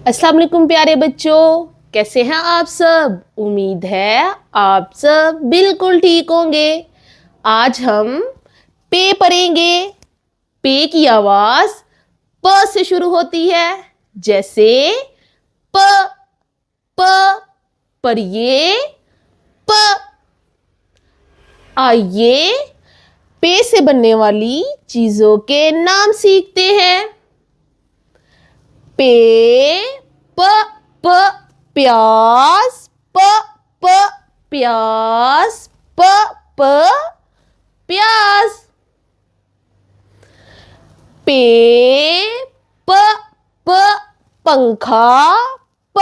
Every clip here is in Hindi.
अस्सलाम वालेकुम प्यारे बच्चों, कैसे हैं आप सब। उम्मीद है आप सब बिल्कुल ठीक होंगे। आज हम पे पढ़ेंगे। पे की आवाज प से शुरू होती है, जैसे प प पढ़िए प। आइए पे से बनने वाली चीजों के नाम सीखते हैं। पे प प प्याज, प प प्याज, प प प्याज। पे प प पंखा, प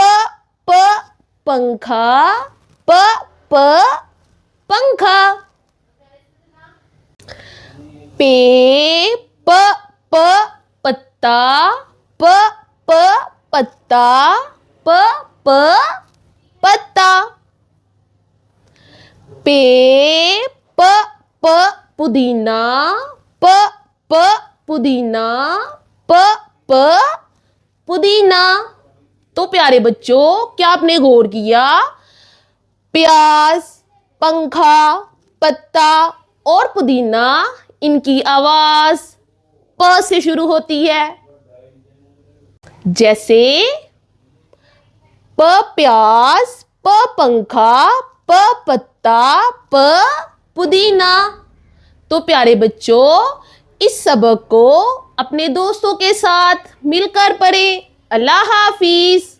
प पंखा, प प पंखा। पे प प पत्ता, प प पत्ता, प प पत्ता। पे प प पुदीना, प प पुदीना, प प पुदीना। तो प्यारे बच्चों, क्या आपने गौर किया? प्याज, पंखा, पत्ता और पुदीना, इनकी आवाज प से शुरू होती है। जैसे प प्याज, प पंखा, प पत्ता, प पुदीना। तो प्यारे बच्चों, इस सबक को अपने दोस्तों के साथ मिलकर पढ़ें। अल्लाह हाफिज।